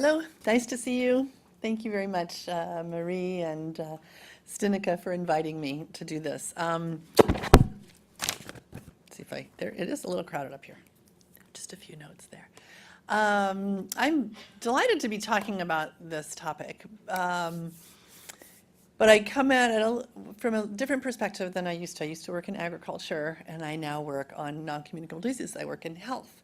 Hello, nice to see you. Thank you very much, Marie and Stinica, for inviting me to do this. Let's see if there it is a little crowded up here. Just a few notes there. I'm delighted to be talking about this topic, but I come at it from a different perspective than I used to. I used to work in agriculture, and I now work on non-communicable diseases. I work in health.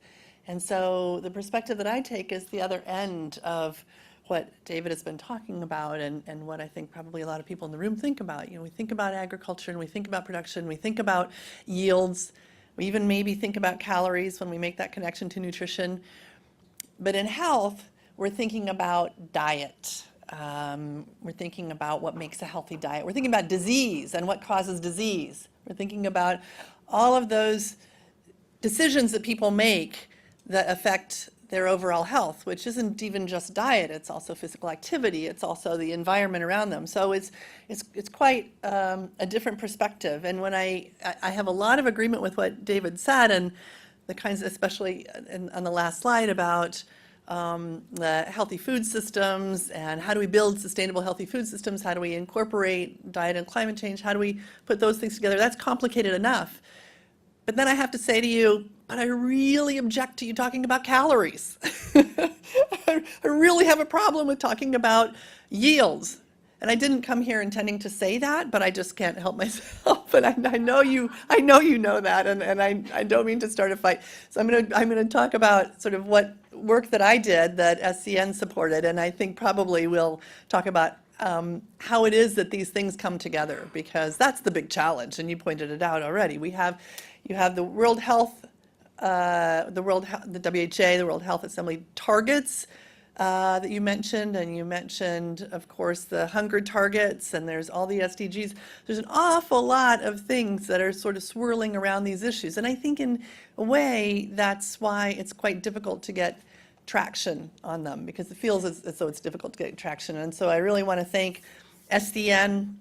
And so the perspective that I take is the other end of what David has been talking about and what I think probably a lot of people in the room think about. You know, we think about agriculture and we think about production, we think about yields, we even maybe think about calories when we make that connection to nutrition. But in health, we're thinking about diet. We're thinking about what makes a healthy diet. We're thinking about disease and what causes disease. We're thinking about all of those decisions that people make that affect their overall health, which isn't even just diet, it's also physical activity, it's also the environment around them. So it's quite a different perspective. And when I have a lot of agreement with what David said, and the kinds, especially on the last slide about the healthy food systems and how do we build sustainable healthy food systems, how do we incorporate diet and climate change, how do we put those things together, that's complicated enough. But then I have to say to you, but I really object to you talking about calories. I really have a problem with talking about yields. And I didn't come here intending to say that, but I just can't help myself. And I know you know that, and I don't mean to start a fight. So I'm gonna talk about sort of what work that I did that SCN supported, and I think probably we'll talk about how it is that these things come together, because that's the big challenge, and you pointed it out already. You have the World Health, the WHA, the World Health Assembly targets that you mentioned, and you mentioned, of course, the hunger targets, and there's all the SDGs. There's an awful lot of things that are sort of swirling around these issues, and I think in a way that's why it's quite difficult to get traction on them, because it feels as though it's difficult to get traction. And so I really want to thank SCN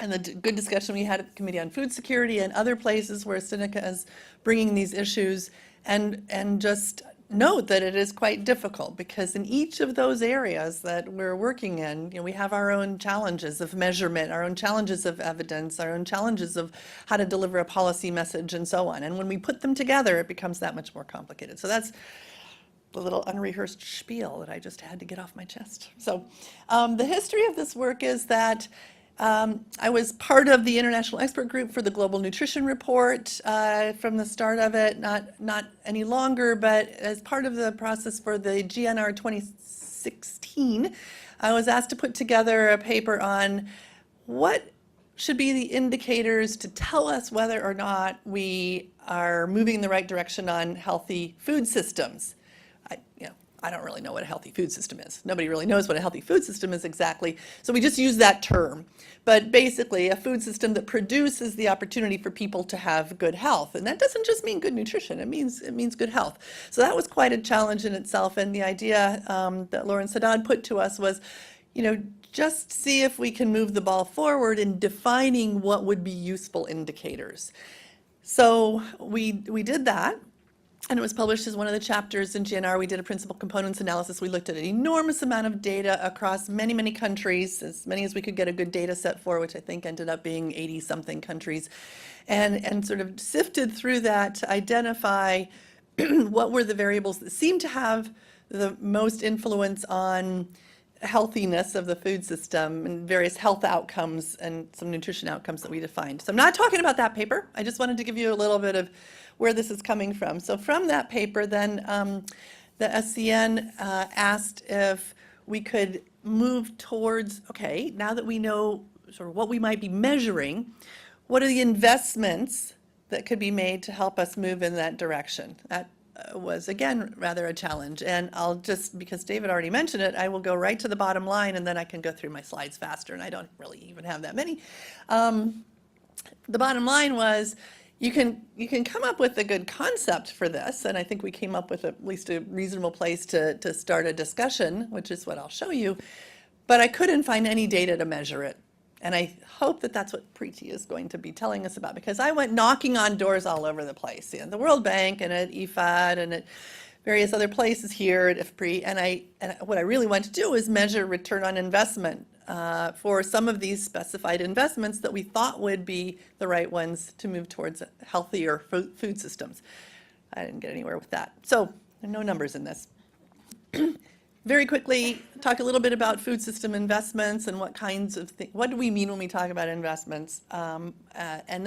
and the good discussion we had at the Committee on Food Security and other places where Stinica is bringing these issues, and just note that it is quite difficult, because in each of those areas that we're working in, you know, we have our own challenges of measurement, our own challenges of evidence, our own challenges of how to deliver a policy message and so on. And when we put them together, it becomes that much more complicated. So that's the little unrehearsed spiel that I just had to get off my chest. So the history of this work is that I was part of the International Expert Group for the Global Nutrition Report from the start of it, not any longer, but as part of the process for the GNR 2016, I was asked to put together a paper on what should be the indicators to tell us whether or not we are moving in the right direction on healthy food systems. I don't really know what a healthy food system is. Nobody really knows what a healthy food system is exactly, so we just use that term. But basically, a food system that produces the opportunity for people to have good health. And that doesn't just mean good nutrition, it means good health. So that was quite a challenge in itself, and the idea that Lauren Sadat put to us was, you know, just see if we can move the ball forward in defining what would be useful indicators. So we did that. And it was published as one of the chapters in GNR. We did a principal components analysis. We looked at an enormous amount of data across many, many countries, as many as we could get a good data set for, which I think ended up being 80-something countries, and sort of sifted through that to identify what were the variables that seemed to have the most influence on healthiness of the food system and various health outcomes and some nutrition outcomes that we defined. So I'm not talking about that paper. I just wanted to give you a little bit of where this is coming from. So from that paper, then the SCN asked if we could move towards, okay, now that we know sort of what we might be measuring, what are the investments that could be made to help us move in that direction? That was, again, rather a challenge. And I'll just, because David already mentioned it, I will go right to the bottom line, and then I can go through my slides faster, and I don't really even have that many. The bottom line was, you can come up with a good concept for this, and I think we came up with at least a reasonable place to start a discussion, which is what I'll show you, but I couldn't find any data to measure it. And I hope that that's what Preeti is going to be telling us about, because I went knocking on doors all over the place, at the World Bank and at IFPRI and at various other places here at IFPRI, and what I really want to do is measure return on investment for some of these specified investments that we thought would be the right ones to move towards healthier food systems. I didn't get anywhere with that. So there are no numbers in this. Very quickly, talk a little bit about food system investments and what kinds of things, what do we mean when we talk about investments? And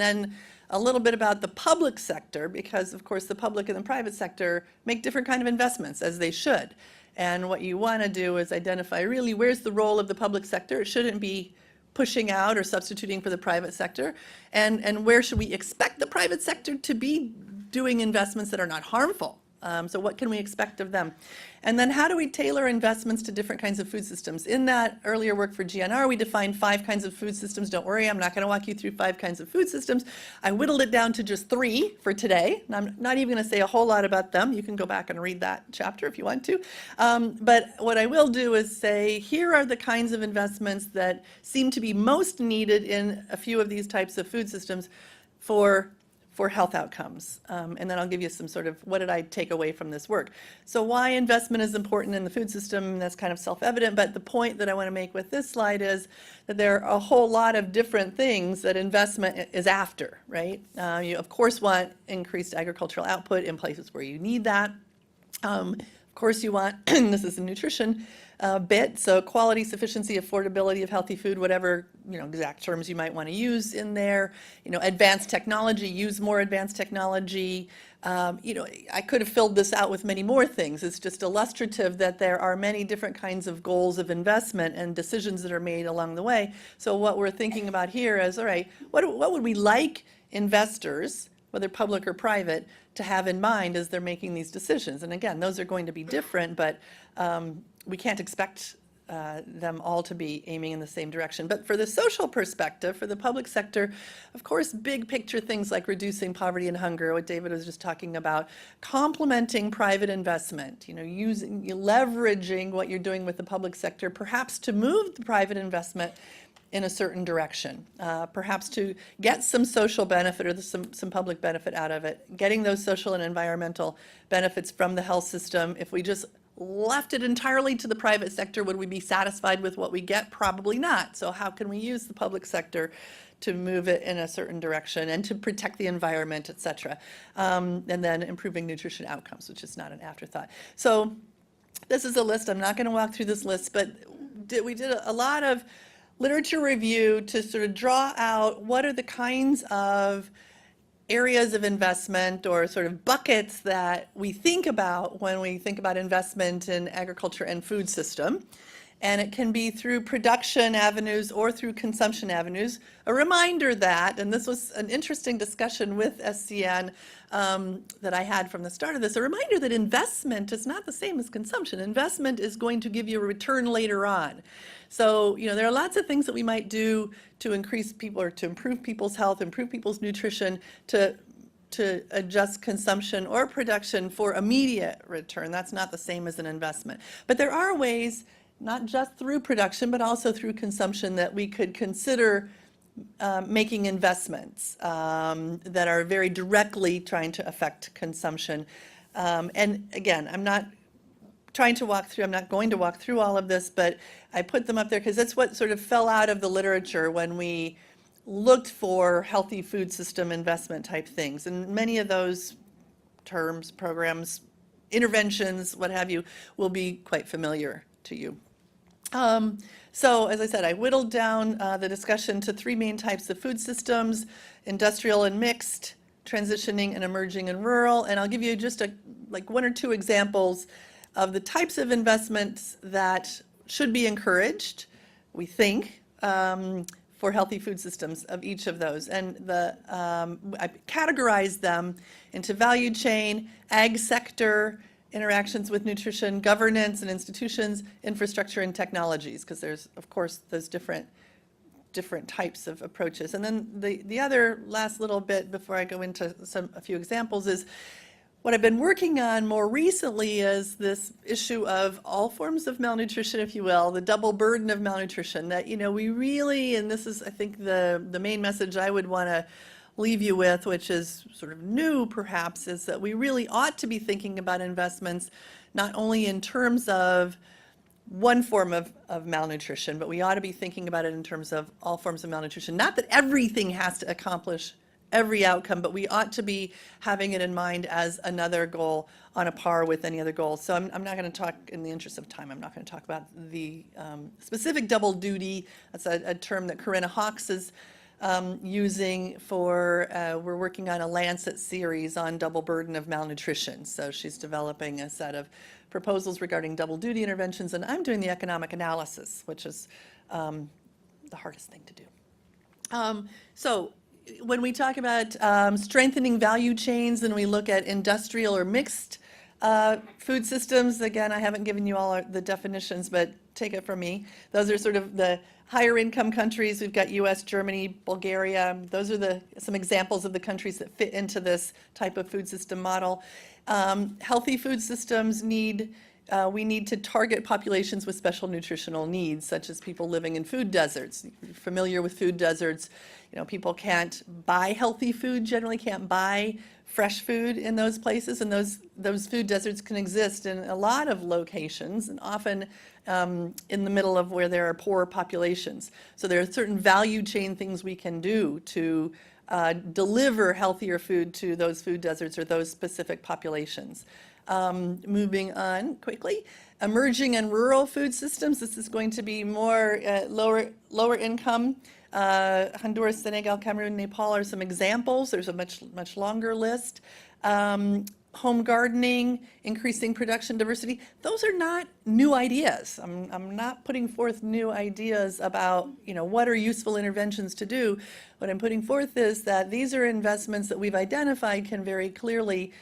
then a little bit about the public sector, because of course the public and the private sector make different kind of investments, as they should. And what you want to do is identify really where's the role of the public sector. It shouldn't be pushing out or substituting for the private sector. And where should we expect the private sector to be doing investments that are not harmful? So what can we expect of them? And then how do we tailor investments to different kinds of food systems? In that earlier work for GNR, we defined 5 kinds of food systems. Don't worry, I'm not going to walk you through 5 kinds of food systems. I whittled it down to just 3 for today. And I'm not even going to say a whole lot about them. You can go back and read that chapter if you want to. But what I will do is say, here are the kinds of investments that seem to be most needed in a few of these types of food systems for health outcomes. And then I'll give you some sort of, what did I take away from this work? So why investment is important in the food system, that's kind of self-evident, but the point that I want to make with this slide is that there are a whole lot of different things that investment is after, right? You of course want increased agricultural output in places where you need that. Of course you want, this is a nutrition bit, so quality, sufficiency, affordability of healthy food, whatever exact terms you might want to use in there. Advanced technology, use more advanced technology. I could have filled this out with many more things. It's just illustrative that there are many different kinds of goals of investment and decisions that are made along the way. So what we're thinking about here is, all right, what would we like investors, whether public or private, to have in mind as they're making these decisions? And again, those are going to be different, but we can't expect them all to be aiming in the same direction. But for the social perspective, for the public sector, of course, big picture things like reducing poverty and hunger, what David was just talking about, complementing private investment, leveraging what you're doing with the public sector, perhaps to move the private investment in a certain direction, perhaps to get some social benefit or some public benefit out of it, getting those social and environmental benefits from the health system. If we just left it entirely to the private sector, would we be satisfied with what we get? Probably not. So how can we use the public sector to move it in a certain direction and to protect the environment, et cetera? And then improving nutrition outcomes, which is not an afterthought. So this is a list. I'm not going to walk through this list, but we did a lot of literature review to sort of draw out what are the kinds of areas of investment or sort of buckets that we think about when we think about investment in agriculture and food system. And it can be through production avenues or through consumption avenues. A reminder that, and this was an interesting discussion with SCN that I had from the start of this, a reminder that investment is not the same as consumption. Investment is going to give you a return later on. So, there are lots of things that we might do to increase people or to improve people's health, improve people's nutrition, to adjust consumption or production for immediate return. That's not the same as an investment. But there are ways, not just through production, but also through consumption, that we could consider making investments that are very directly trying to affect consumption. And again, I'm not going to walk through all of this, but I put them up there because that's what sort of fell out of the literature when we looked for healthy food system investment type things. And many of those terms, programs, interventions, what have you, will be quite familiar to you. So as I said, I whittled down the discussion to 3 main types of food systems: industrial and mixed, transitioning and emerging and rural. And I'll give you just like 1 or 2 examples of the types of investments that should be encouraged, we think, for healthy food systems of each of those. And I categorized them into value chain, ag sector, interactions with nutrition, governance and institutions, infrastructure and technologies, because there's, of course, those different types of approaches. And then the other last little bit before I go into a few examples is what I've been working on more recently is this issue of all forms of malnutrition, if you will, the double burden of malnutrition, that we really, and this is I think the main message I would want to leave you with, which is sort of new perhaps, is that we really ought to be thinking about investments not only in terms of one form of malnutrition, but we ought to be thinking about it in terms of all forms of malnutrition. Not that everything has to accomplish every outcome, but we ought to be having it in mind as another goal on a par with any other goal. So I'm not going to talk, in the interest of time, I'm not going to talk about the specific double duty. That's a term that Corinna Hawkes is using for, we're working on a Lancet series on double burden of malnutrition. So she's developing a set of proposals regarding double duty interventions, and I'm doing the economic analysis, which is the hardest thing to do. So when we talk about strengthening value chains and we look at industrial or mixed food systems, again, I haven't given you all the definitions, but take it from me. Those are sort of the higher income countries. We've got US, Germany, Bulgaria. Those are some examples of the countries that fit into this type of food system model. Healthy food systems we need to target populations with special nutritional needs, such as people living in food deserts. If you're familiar with food deserts, people can't buy healthy food, generally can't buy fresh food in those places, and those food deserts can exist in a lot of locations, and often in the middle of where there are poor populations. So there are certain value chain things we can do to deliver healthier food to those food deserts or those specific populations. Moving on quickly, emerging and rural food systems. This is going to be more lower income. Honduras, Senegal, Cameroon, Nepal are some examples. There's a much longer list. Home gardening, increasing production diversity. Those are not new ideas. I'm not putting forth new ideas about what are useful interventions to do. What I'm putting forth is that these are investments that we've identified can very clearly,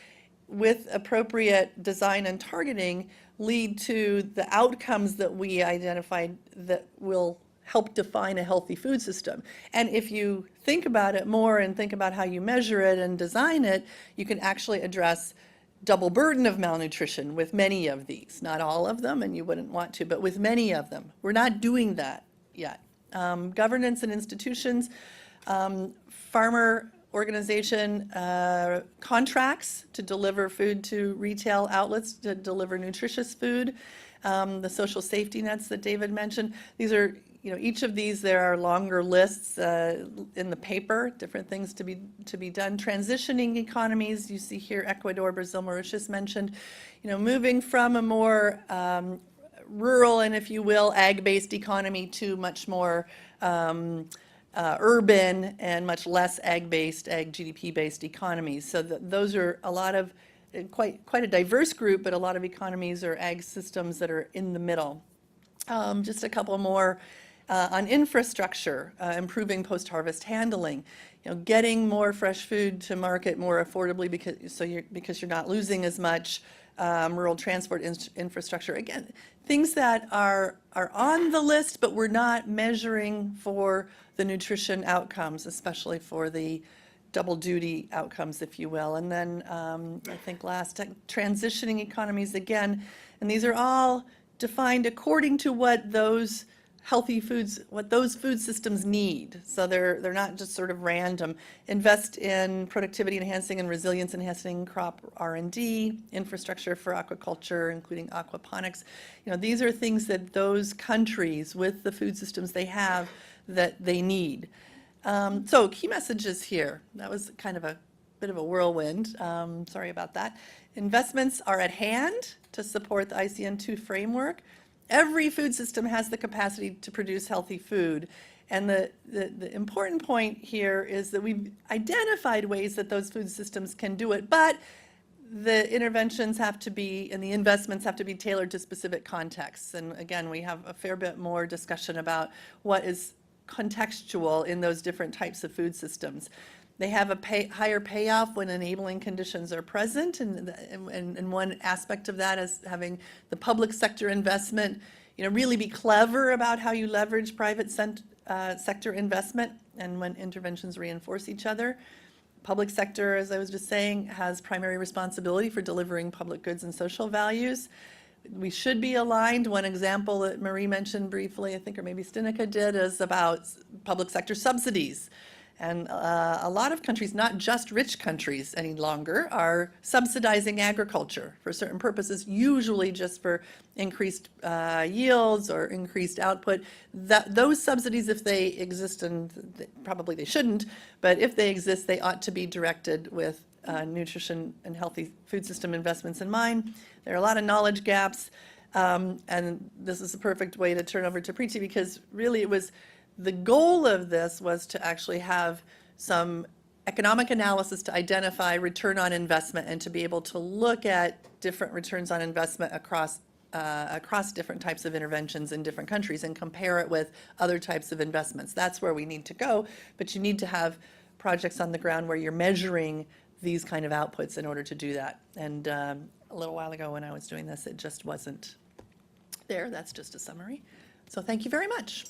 with appropriate design and targeting, lead to the outcomes that we identified that will help define a healthy food system. And if you think about it more and think about how you measure it and design it, you can actually address double burden of malnutrition with many of these. Not all of them, and you wouldn't want to, but with many of them. We're not doing that yet. Governance and institutions, farmer organization contracts to deliver food to retail outlets, to deliver nutritious food, the social safety nets that David mentioned. These are, each of these, there are longer lists in the paper, different things to be done. Transitioning economies, you see here Ecuador, Brazil, Mauritius mentioned, moving from a more rural and, if you will, ag-based economy to much more urban and much less ag-based, ag GDP-based economies. So those are a lot of, quite a diverse group, but a lot of economies or ag systems that are in the middle. Just a couple more on infrastructure, improving post-harvest handling, getting more fresh food to market more affordably because you're not losing as much. Rural transport infrastructure, again, things that are on the list, but we're not measuring for the nutrition outcomes, especially for the double duty outcomes, if you will. And then I think last, transitioning economies again, and these are all defined according to what those healthy foods, what those food systems need. So they're not just sort of random. Invest in productivity enhancing and resilience enhancing crop R&D, infrastructure for aquaculture, including aquaponics. These are things that those countries with the food systems they have that they need. So key messages here. That was kind of a bit of a whirlwind. Sorry about that. Investments are at hand to support the ICN framework. Every food system has the capacity to produce healthy food. And the important point here is that we've identified ways that those food systems can do it, but the interventions have to be, and the investments have to be tailored to specific contexts. And again, we have a fair bit more discussion about what is contextual in those different types of food systems. They have a higher payoff when enabling conditions are present, and one aspect of that is having the public sector investment, really be clever about how you leverage private sector investment, and when interventions reinforce each other. Public sector, as I was just saying, has primary responsibility for delivering public goods and social values. We should be aligned. One example that Marie mentioned briefly, I think, or maybe Stinica did, is about public sector subsidies. And a lot of countries, not just rich countries any longer, are subsidizing agriculture for certain purposes, usually just for increased yields or increased output. Those subsidies, if they exist, and probably they shouldn't, but if they exist, they ought to be directed with nutrition and healthy food system investments in mind. There are a lot of knowledge gaps, and this is a perfect way to turn over to Preeti, because really it was, the goal of this was to actually have some economic analysis to identify return on investment and to be able to look at different returns on investment across different types of interventions in different countries and compare it with other types of investments. That's where we need to go, but you need to have projects on the ground where you're measuring these kind of outputs in order to do that. And a little while ago when I was doing this, it just wasn't there. That's just a summary. So thank you very much.